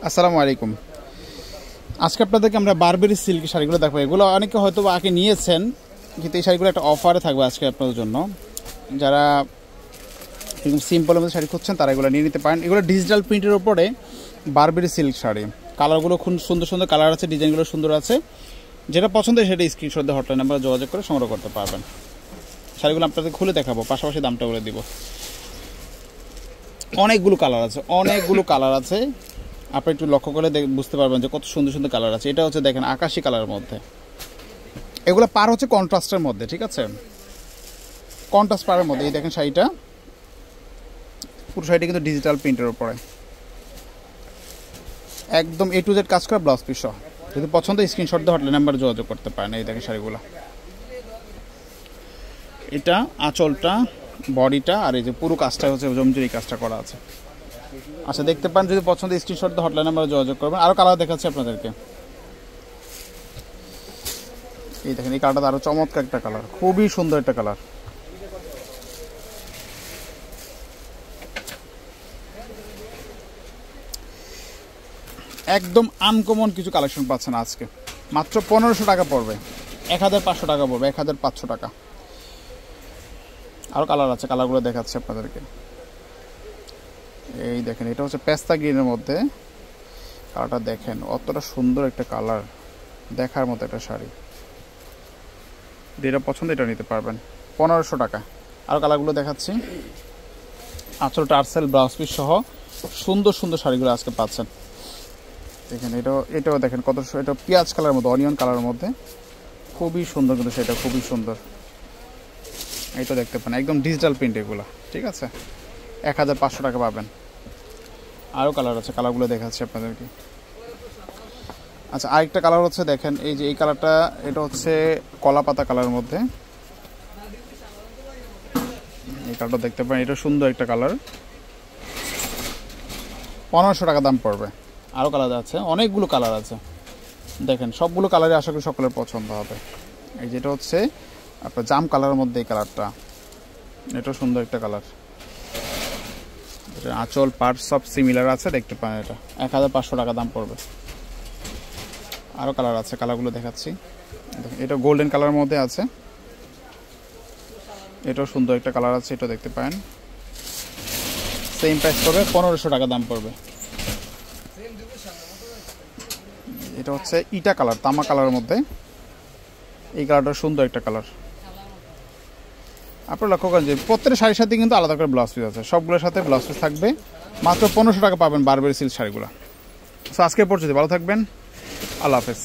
আসসালামু আলাইকুম। আজকে আপনাদেরকে আমরা বারবেরি সিল্ক শাড়িগুলো দেখাবো। এগুলো অনেকে হয়তো আগে নিয়েছেন, কিন্তু এই শাড়িগুলো একটা অফারে থাকবে আজকে আপনাদের জন্য। যারা এরকম সিম্পলের মধ্যে শাড়ি খুঁজছেন তারা এগুলো নিয়ে নিতে পারেন। এগুলো ডিজিটাল প্রিন্টের ওপরে বারবেরি সিল্ক শাড়ি। কালারগুলো খুব সুন্দর সুন্দর কালার আছে, ডিজাইনগুলো সুন্দর আছে। যেটা পছন্দ সেটা স্ক্রিনশট দিয়ে হটলাইন নাম্বারে যোগাযোগ করে সংগ্রহ করতে পারবেন। শাড়িগুলো আপনাদের খুলে দেখাবো, পাশাপাশি দামটা বলে দিব। অনেকগুলো কালার আছে, আপনি একটু লক্ষ্য করে বুঝতে পারবেন যে কত সুন্দর সুন্দর কালার আছে। এটা হচ্ছে দেখেন আকাশি কালারের মধ্যে, এগুলো পার হচ্ছে কন্ট্রাস্টের মধ্যে, ঠিক আছে, কন্ট্রাস্ট পারের মধ্যে। এই দেখেন শাড়িটা, পুরো শাড়িটা কিন্তু ডিজিটাল প্রিন্টের উপরে একদম A to Z কাজ করা, ব্লাউজ পিস সহ। যদি পছন্দ স্ক্রিনশট দিয়ে হটলাইন নাম্বারে যোগাযোগ করতে পারেন। এই দেখেন শাড়িগুলো, এটা আঁচলটা, বডিটা, আর এই যে পুরো কাজটা হচ্ছে জমজুরি কাজটা করা আছে। আচ্ছা, দেখতে পান, যদি পছন্দ স্ক্রিনশট দিয়ে হটলাইন নাম্বারে যোগাযোগ করবেন। আরও কালার দেখাচ্ছি আপনাদেরকে। এই দেখেন, এই কালারটা আরও চমৎকার একটা কালার, খুবই সুন্দর একটা কালার। একদম আনকমন কিছু কালেকশন পাচ্ছেন আজকে। মাত্র 1500 টাকা পড়বে, 1500 টাকা পড়বে, 1500 টাকা। আরও কালার আছে, কালারগুলো দেখাচ্ছি আপনাদেরকে। এই দেখেন, এটা হচ্ছে পেস্তা গ্রিনের মধ্যে। কালারটা দেখেন, অতটা সুন্দর একটা কালার, দেখার মতো একটা শাড়ি। যেটা পছন্দ এটা নিতে পারবেন, 1500 টাকা। আরও কালারগুলো দেখাচ্ছি। আঁচল টার্সেল ব্লাউজ পিস সহ সুন্দর সুন্দর শাড়িগুলো আজকে পাচ্ছেন। দেখেন, এটাও দেখেন কত, এটা পেঁয়াজ কালারের মধ্যে, অনিয়ন কালারের মধ্যে, খুবই সুন্দর, কিন্তু সেটা খুবই সুন্দর। এইটা দেখতে পান, একদম ডিজিটাল প্রিন্ট এগুলো, ঠিক আছে, 1500 টাকা পাবেন। আরও কালার আছে, কালারগুলো দেখাচ্ছি আপনাদেরকে। আচ্ছা, আরেকটা কালার হচ্ছে দেখেন, এই যে এই কালারটা, এটা হচ্ছে কলা পাতা কালারের মধ্যে। এই কালারটা দেখতে পারেন, এটা সুন্দর একটা কালার, 1500 টাকা দাম পড়বে। আরও কালার আছে, অনেকগুলো কালার আছে, দেখেন সবগুলো কালারে আশা করি সকলের পছন্দ হবে। এই যেটা হচ্ছে আপনার জাম কালারের মধ্যে, এই কালারটা, এটাও সুন্দর একটা কালার। এটা আঁচল পার্ট সব সিমিলার আছে, দেখতে পান। এটা 1500 টাকা দাম পড়বে। আরও কালার আছে, কালারগুলো দেখাচ্ছি। এটা গোল্ডেন কালারের মধ্যে আছে, এটাও সুন্দর একটা কালার আছে, এটা দেখতে পারেন। সেম প্রাইস পড়বে, 1500 টাকা দাম পড়বে। এটা হচ্ছে ইটা কালার, তামা কালারের মধ্যে। এই কালারটা সুন্দর একটা কালার। আপনারা লক্ষ্য করেন যে প্রত্যেকটা শাড়ির সাথে কিন্তু আলাদা করে ব্লাউজ পিস আছে, সবগুলোর সাথে ব্লাউজ পিস থাকবে। মাত্র 1500 টাকা পাবেন বারবেরি সিল্ক শাড়িগুলো। সো আজকে পর্যন্ত ভালো থাকবেন, আল্লাহ হাফেজ।